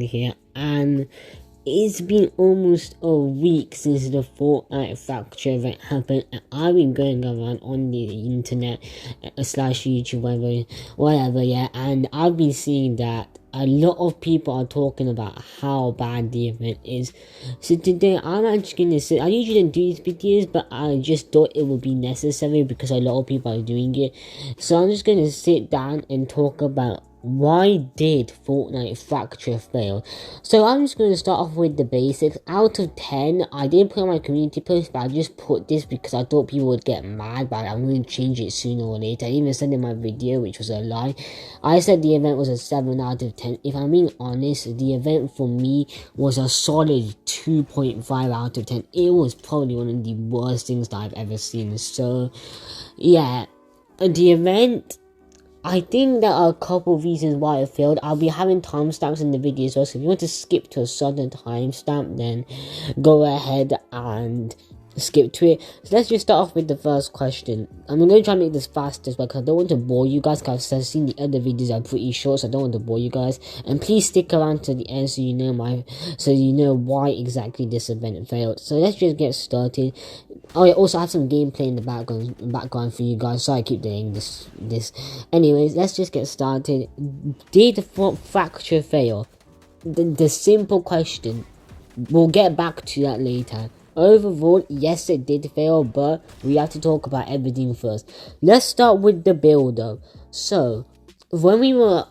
here, and it's been almost a week since the Fortnite fracture event happened, and I've been going around on the internet slash YouTube, whatever, yeah, and I've been seeing that a lot of people are talking about how bad the event is. So today I'm actually gonna say, I usually don't do these videos, but I just thought it would be necessary because a lot of people are doing it. So I'm just gonna sit down and talk about why did Fortnite fracture fail. So I'm just going to start off with the basics. Out of 10, I didn't put on my community post, but I just put this because I thought people would get mad, but I'm going to change it sooner or later. I even said in my video, which was a lie, I said the event was a 7 out of 10. If I'm being honest, the event for me was a solid 2.5 out of 10. It was probably one of the worst things that I've ever seen. So yeah, the event, I think there are a couple of reasons why it failed. I'll be having timestamps in the video as well, so if you want to skip to a certain timestamp, then go ahead and skip to it. So let's just start off with the first question. I'm going to try and make this fast as well, because I don't want to bore you guys, because I've seen the other videos are pretty short, so I don't want to bore you guys. And please stick around to the end so you know why exactly this event failed. So let's just get started. Oh yeah, also I have some gameplay in the background for you guys, so I keep doing this. Anyways, let's just get started. Did the fracture fail? The simple question. We'll get back to that later. Overall, yes, it did fail, but we have to talk about everything first. Let's start with the build-up. So, when we were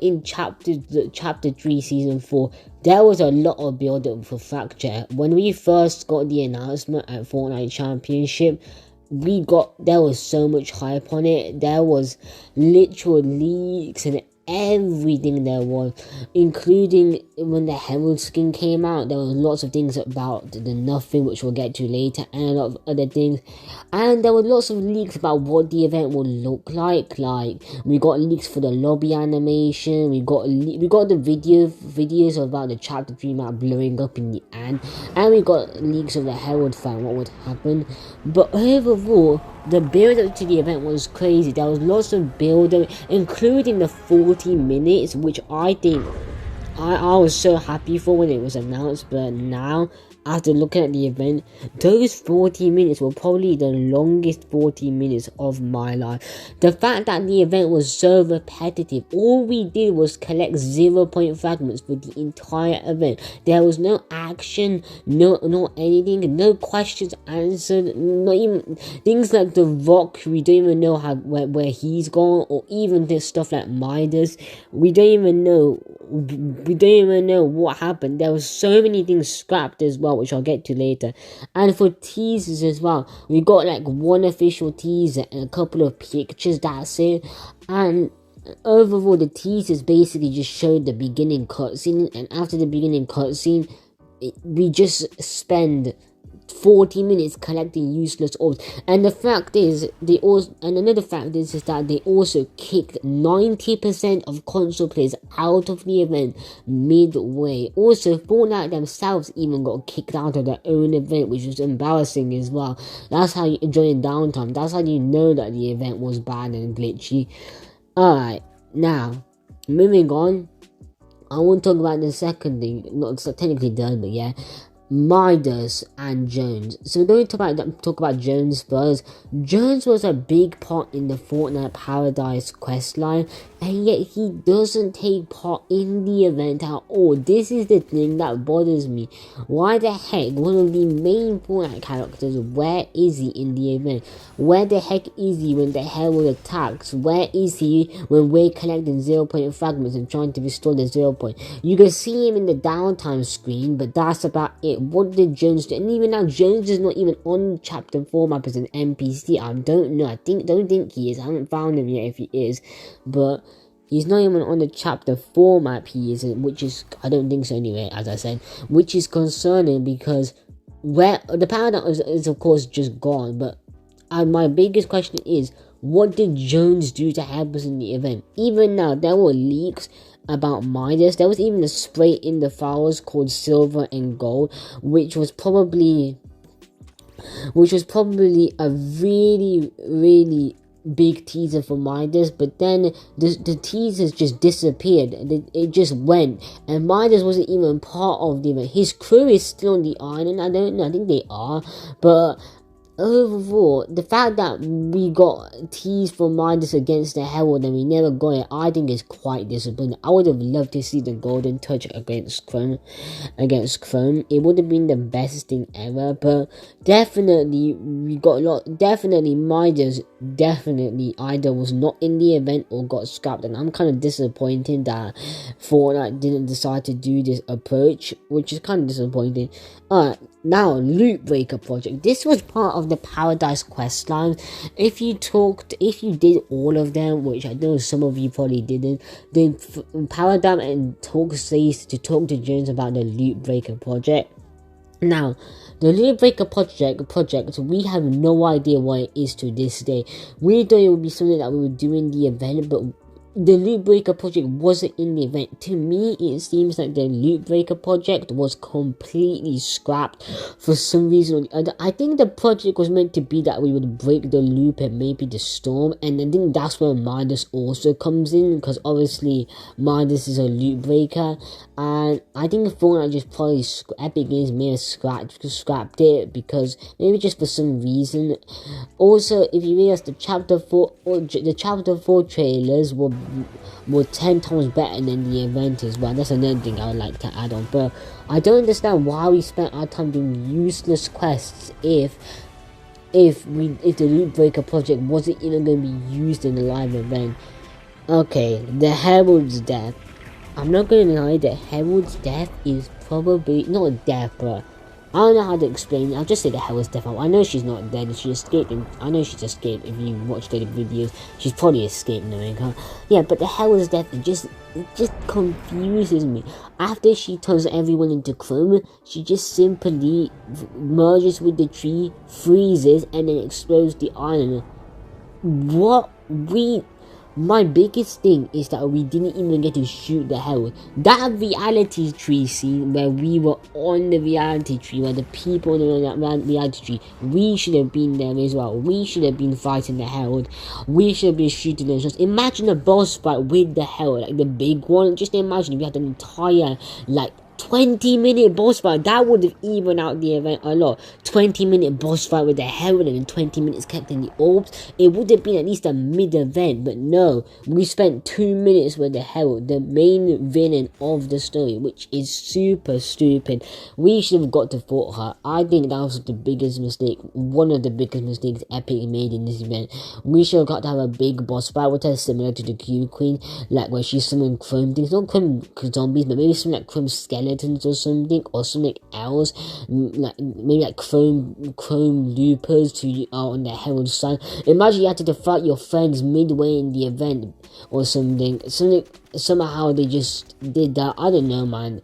in chapter 3 season 4, there was a lot of build-up for fracture. When we first got the announcement at Fortnite Championship, there was so much hype on it. There was literal leaks and everything there was, including when the Herald skin came out. There was lots of things about the nothing, which we'll get to later, and a lot of other things. And there were lots of leaks about what the event would look like. Like, we got leaks for the lobby animation. We got the videos about the chapter 3 map blowing up in the end, and we got leaks of the Herald fight, what would happen. But overall, the build-up to the event was crazy. There was lots of build-up, including the 40 minutes, which I think I was so happy for when it was announced. But now, after looking at the event, those 40 minutes were probably the longest 40 minutes of my life. The fact that the event was so repetitive, all we did was collect 0 point fragments for the entire event. There was no action, no anything, no questions answered, not even things like the Rock. We don't even know where he's gone, or even this stuff like Midas. We don't even know what happened. There was so many things scrapped as well, which I'll get to later. And for teasers as well, we got like one official teaser and a couple of pictures, that's it. And overall, the teasers basically just showed the beginning cutscene, and after the beginning cutscene, we just spend 40 minutes collecting useless orbs. And the fact is, another fact is that they also kicked 90% of console players out of the event midway. Also, Fortnite themselves even got kicked out of their own event, which was embarrassing as well. That's how you enjoy downtime. That's how you know that the event was bad and glitchy. Alright, now, moving on, I want to talk about the second thing. Not technically done, but yeah. Midas and Jones. So we're going to talk about Jones first. Jones was a big part in the Fortnite Paradise questline, and yet he doesn't take part in the event at all. This is the thing that bothers me. Why the heck, one of the main Fortnite characters, where is he in the event? Where the heck is he when the Herald attacks? Where is he when we're collecting 0 point fragments and trying to restore the 0 point? You can see him in the downtime screen, but that's about it. What did Jones do? And even now, Jones is not even on chapter 4 map as an NPC. I don't know. Don't think he is. I haven't found him yet if he is. But he's not even on the chapter 4 map he is, which is, I don't think so anyway, as I said. Which is concerning because where the paradigm is of course just gone. But my biggest question is, what did Jones do to help us in the event? Even now, there were leaks about Midas. There was even a spray in the files called Silver and Gold, which was probably a really big teaser for Midas, but then the teasers just disappeared. It just went, and Midas wasn't even part of the event. His crew is still on the island. I don't know. I think they are, but overall, the fact that we got teased for Midas against the Herald and we never got it, I think is quite disappointing. I would have loved to see the golden touch against Chrome. It would have been the best thing ever, but definitely we got a lot. Definitely Midas definitely either was not in the event or got scrapped, and I'm kind of disappointed that Fortnite didn't decide to do this approach, which is kind of disappointing. Alright, now Loot Breaker project. This was part of the Paradise quest line. If you did all of them, which I know some of you probably didn't, then Paradise and Talk says to talk to Jones about the Loot Breaker project. Now, the Loot Breaker project, we have no idea what it is to this day. We thought it would be something that we would do in the event, but the Loot Breaker project wasn't in the event. To me, it seems like the Loot Breaker project was completely scrapped for some reason or the other. I think the project was meant to be that we would break the loop and maybe the storm, and I think that's where Midas also comes in, because obviously Midas is a loot breaker, and I think Fortnite just probably Epic Games may have scrapped it because maybe just for some reason. Also, if you realize the chapter 4 trailers were 10 times better than the event as well. That's another thing I would like to add on, but I don't understand why we spent our time doing useless quests if the Loot Breaker project wasn't even going to be used in the live event. Okay, the Herald's death. I'm not going to lie, the Herald's death is probably not death, but I don't know how to explain it. I'll just say the Herald's death. I know she's not dead. She escaped. I know she's escaped. If you watch the videos, she's probably escaped knowing her. Yeah, but the Herald's death it just confuses me. After she turns everyone into chrome, she just simply merges with the tree, freezes, and then explodes the island. My biggest thing is that we didn't even get to shoot the Herald. That reality tree scene where we were on the reality tree, where the people on the reality tree, we should have been there as well. We should have been fighting the Herald. We should have been shooting them. Just imagine a boss fight with the Herald, like the big one. Just imagine if we had an entire, 20-minute boss fight. That would have evened out the event a lot. 20-minute boss fight with the Herald and then 20 minutes kept in the orbs. It would have been at least a mid-event, but no. We spent 2 minutes with the Herald, the main villain of the story, which is super stupid. We should have got to fight her. I think that was the biggest mistake, one of the biggest mistakes Epic made in this event. We should have got to have a big boss fight with her, similar to the Cube Queen, like where she's summoning chrome things, not chrome zombies, but maybe something like chrome skeletons or something else, maybe like chrome loopers who are on the Herald side. Imagine you had to fight your friends midway in the event or something. Somehow they just did that. I don't know, man.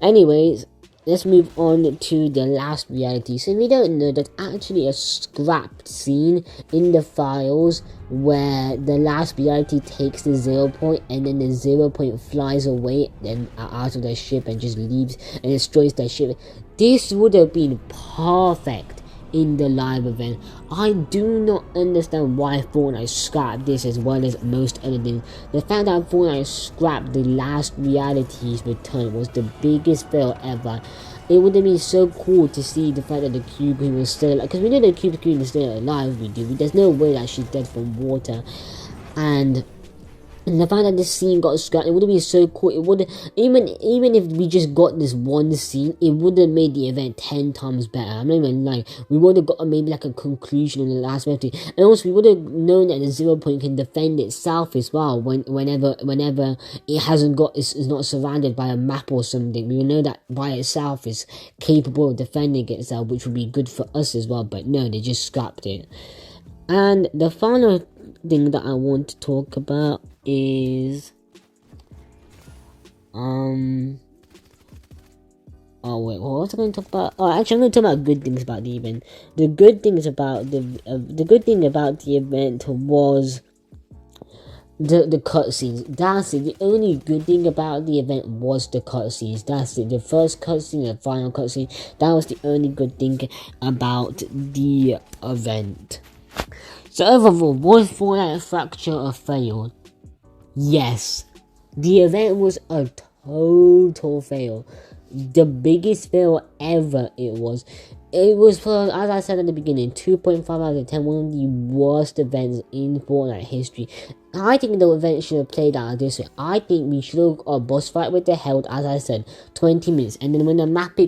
Anyways, let's move on to the last reality. So we don't know, there's actually a scrapped scene in the files where the last reality takes the 0 point and then the 0 point flies away and out of the ship and just leaves and destroys the ship. This would have been perfect in the live event. I do not understand why Fortnite scrapped this as well as most other things. The fact that Fortnite scrapped the last reality's return was the biggest fail ever. It would have been so cool to see the fact that the Cube Queen was still alive, because we know the Cube Queen is still alive. There's no way that she's dead from water, and the fact that this scene got scrapped, it would have been so cool. It would even if we just got this one scene, it would have made the event 10 times better. I'm not even lying. We would have got maybe like a conclusion in the last reality, and also we would have known that the 0 point can defend itself as well. Whenever it is not surrounded by a map or something, we will know that by itself is capable of defending itself, which would be good for us as well. But no, they just scrapped it. And the final thing that I want to talk about is what was I going to talk about? Oh, actually, I'm going to talk about good things about the event. The good thing about the event was the cutscenes. That's it. The only good thing about the event was the cutscenes. That's it. The first cutscene and the final cutscene. That was the only good thing about the event. So overall, was Fortnite Fracture a fail? Yes. The event was a total fail. The biggest fail ever it was. It was, for, as I said at the beginning, 2.5 out of 10, one of the worst events in Fortnite history. I think the event should have played out this way. I think we should have got a boss fight with the Herald, as I said, 20 minutes. And then when the map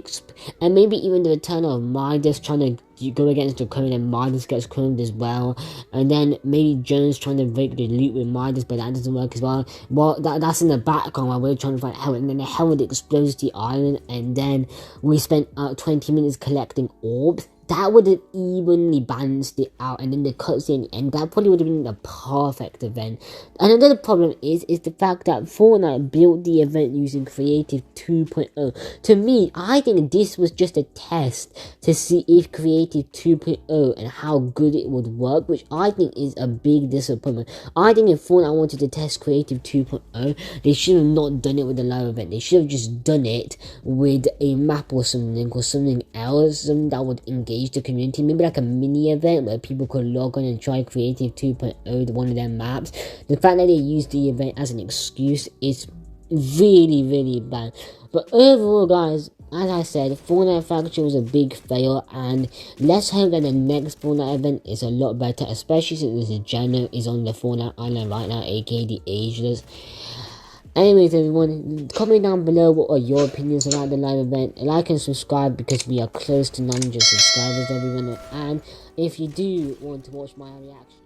and maybe even the return of Midas trying to go against the cone and Midas gets cloned as well. And then maybe Jones trying to break the loot with Midas, but that doesn't work as well. Well, that's in the background while we're trying to fight Herald. And then the Herald explodes the island, and then we spent 20 minutes collecting orbs. That would have evenly balanced it out, and then the cutscene at the end, that probably would have been the perfect event. Another problem is the fact that Fortnite built the event using Creative 2.0. To me, I think this was just a test to see if Creative 2.0 and how good it would work, which I think is a big disappointment. I think if Fortnite wanted to test Creative 2.0, they should have not done it with the live event. They should have just done it with a map or something else, something that would engage the community, maybe like a mini event where people could log on and try Creative 2.0 one of their maps. The fact that they used the event as an excuse is really bad. But overall, guys, as I said, Fortnite Fracture was a big fail, and let's hope that the next Fortnite event is a lot better, especially since this Jano is on the Fortnite island right now, aka the Ageless. Anyways, everyone, comment down below what are your opinions about the live event. Like and subscribe because we are close to 900 subscribers, everyone. And if you do want to watch my reaction